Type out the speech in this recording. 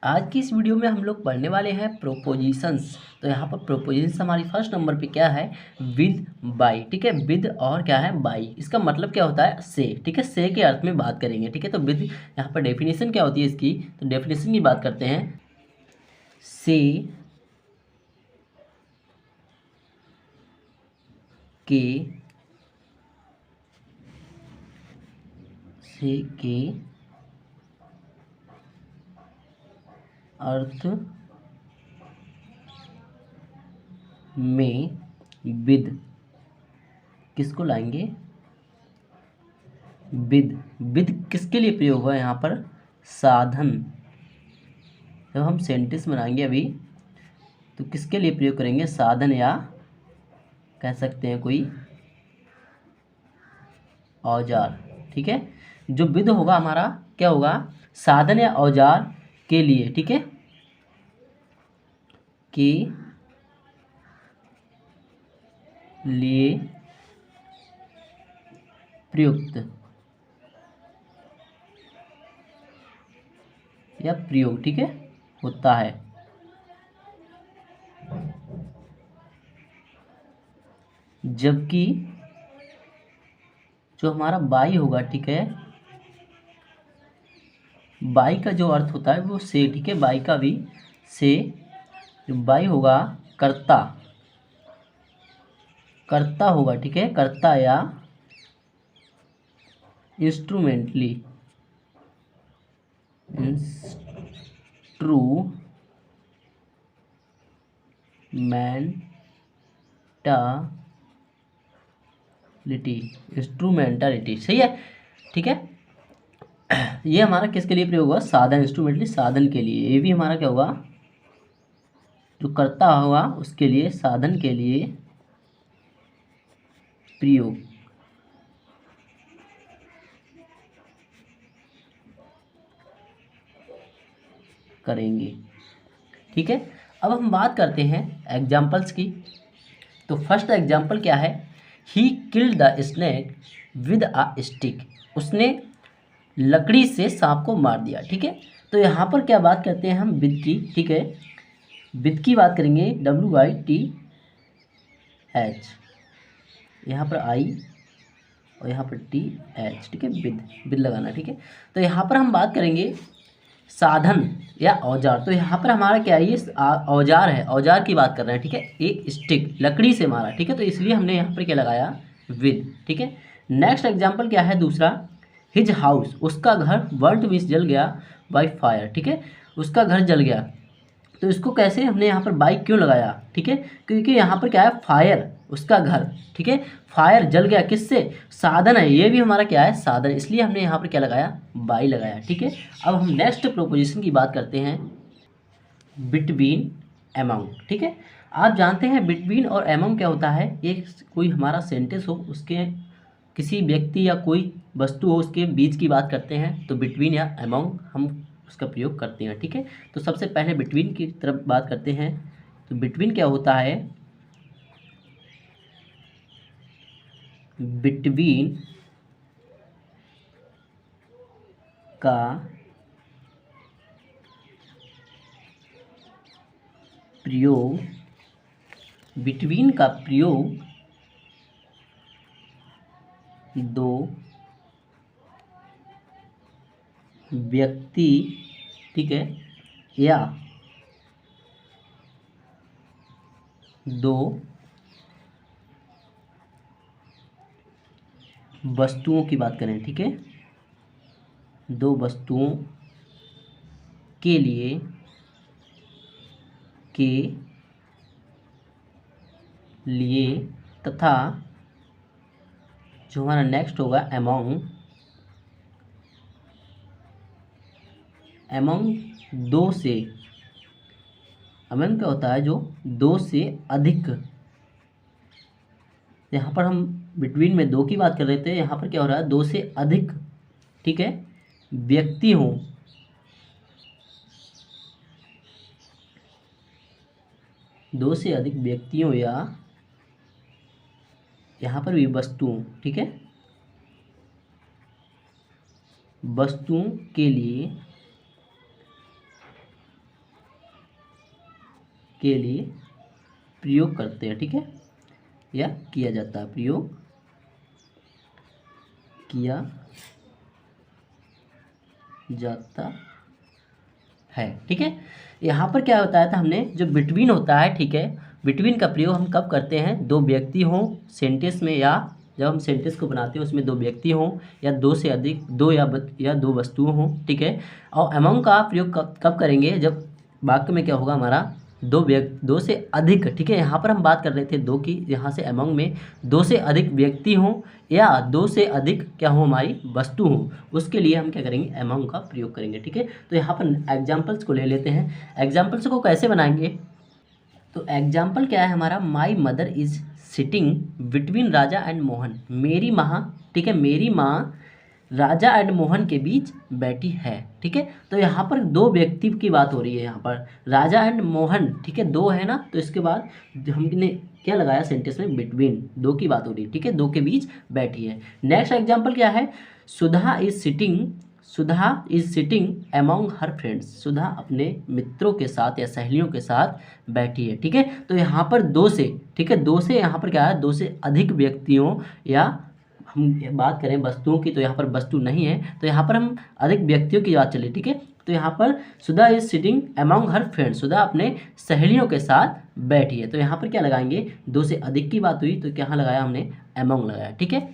आज की इस वीडियो में हम लोग पढ़ने वाले हैं प्रोपोजिशंस। तो यहाँ पर प्रोपोजिशंस हमारी फर्स्ट नंबर पे क्या है, विद बाई। ठीक है, विद और क्या है, बाई। इसका मतलब क्या होता है, से। ठीक है, से के अर्थ में बात करेंगे। ठीक है, तो विद यहाँ पर डेफिनेशन क्या होती है इसकी, तो डेफिनेशन की बात करते हैं। से के अर्थ में विद किसको लाएंगे, विद। विद किसके लिए प्रयोग हुआ है यहाँ पर, साधन। जब हम सेंटेंस बनाएंगे अभी तो किसके लिए प्रयोग करेंगे, साधन, या कह सकते हैं कोई औजार। ठीक है, जो विद होगा हमारा क्या होगा, साधन या औजार के लिए। ठीक है, के लिए प्रयुक्त या प्रयोग, ठीक है, होता है। जबकि जो हमारा बाई होगा, ठीक है, बाई का जो अर्थ होता है वो से। ठीक है, बाई का भी से। जो बाई होगा कर्ता, कर्ता होगा। ठीक है, कर्ता या इंस्ट्रूमेंटली, इंस्ट्रूमेंटालिटी, सही है। ठीक है, ये हमारा किसके लिए प्रयोग हुआ, साधन, इंस्ट्रूमेंटली, साधन के लिए। ये भी हमारा क्या होगा, जो कर्ता होगा उसके लिए, साधन के लिए प्रयोग करेंगे। ठीक है, अब हम बात करते हैं एग्जाम्पल्स की। तो फर्स्ट एग्जाम्पल क्या है, he killed the snake with a stick. उसने लकड़ी से सांप को मार दिया। ठीक है, तो यहाँ पर क्या बात करते हैं हम, विद की। ठीक है, विद की बात करेंगे, WITH, यहाँ पर आई और यहाँ पर TH। ठीक है, विद लगाना। ठीक है, तो यहाँ पर हम बात करेंगे साधन या औजार। तो यहाँ पर हमारा क्या है, ये औजार है, औजार की बात कर रहे हैं। ठीक है, एक स्टिक, लकड़ी से मारा। ठीक है, तो इसलिए हमने यहाँ पर क्या लगाया, विद। ठीक है, नेक्स्ट एग्जाम्पल क्या है दूसरा, हिज हाउस, उसका घर बर्nt मीन्स जल गया, बाई फायर। ठीक है, उसका घर जल गया। तो इसको कैसे हमने यहाँ पर बाई क्यों लगाया, ठीक है, क्योंकि यहाँ पर क्या है, फायर, उसका घर। ठीक है, फायर जल गया किससे, साधन है, ये भी हमारा क्या है, साधन, इसलिए हमने यहाँ पर क्या लगाया, बाई लगाया। ठीक है, अब हम नेक्स्ट प्रोपोजिशन की बात करते हैं, बिटवीन, अमंग। ठीक है, आप जानते हैं बिटवीन और अमंग क्या होता है, ये कोई हमारा सेंटेंस हो, उसके किसी व्यक्ति या कोई वस्तु हो, उसके बीच की बात करते हैं, तो बिटवीन या अमंग हम उसका प्रयोग करते हैं। ठीक है, तो सबसे पहले बिटवीन की तरफ बात करते हैं। तो बिटवीन क्या होता है, बिटवीन का प्रयोग, बिटवीन का प्रयोग दो व्यक्ति, ठीक है, या दो वस्तुओं की बात करें। ठीक है, दो वस्तुओं के लिए, के लिए, तथा जो हमारा नेक्स्ट होगा अमंग, अमंग दो से, अमंग क्या होता है, जो दो से अधिक। यहाँ पर हम बिटवीन में दो की बात कर रहे थे, यहाँ पर क्या हो रहा है, दो से अधिक, ठीक है, व्यक्ति हों, दो से अधिक व्यक्तियों या यहाँ पर भी वस्तुओं, ठीक है, वस्तुओं के लिए के लिए प्रयोग करते हैं, ठीक है, या किया जाता है, प्रयोग किया जाता है, ठीक है। यहाँ पर क्या होता है, था हमने जो बिटवीन होता है, ठीक है, बिटवीन का प्रयोग हम कब करते हैं, दो व्यक्ति हों सेंटेंस में, या जब हम सेंटेंस को बनाते हैं उसमें दो व्यक्ति हों या दो से अधिक, दो या दो वस्तुएं हों, ठीक है। और अमंग का प्रयोग कब करेंगे, जब वाक्य में क्या होगा हमारा, दो से अधिक, ठीक है। यहाँ पर हम बात कर रहे थे दो की, यहाँ से अमंग में दो से अधिक व्यक्ति हों या दो से अधिक क्या हो, हमारी वस्तु हो, उसके लिए हम क्या करेंगे, अमंग का प्रयोग करेंगे, ठीक है। तो यहाँ पर एग्जाम्पल्स को ले लेते हैं। एग्जाम्पल्स को कैसे बनाएंगे, तो एग्जाम्पल क्या है हमारा, my mother is sitting between Raja and Mohan, मेरी माँ, ठीक है, मेरी माँ राजा एंड मोहन के बीच बैठी है, ठीक है। तो यहाँ पर दो व्यक्ति की बात हो रही है, यहाँ पर राजा एंड मोहन, ठीक है, दो है ना, तो इसके बाद हमने क्या लगाया सेंटेंस में, बिटवीन, दो की बात हो रही है, ठीक है, दो के बीच बैठी है। नेक्स्ट एग्जाम्पल क्या है, Sudha is sitting among her friends, Sudha अपने मित्रों के साथ या सहेलियों के साथ बैठी है, ठीक है। तो यहाँ पर दो से, ठीक है, दो से यहाँ पर क्या है, दो से अधिक व्यक्तियों या हम बात करें वस्तुओं की, तो यहाँ पर वस्तु नहीं है, तो यहाँ पर हम अधिक व्यक्तियों की बात चले, ठीक है। तो यहाँ पर Sudha is sitting among her friends, Sudha अपने सहेलियों के साथ बैठी है, तो यहाँ पर क्या लगाएंगे, दो से अधिक की बात हुई तो क्या लगाया हमने, अमॉन्ग लगाया, ठीक है।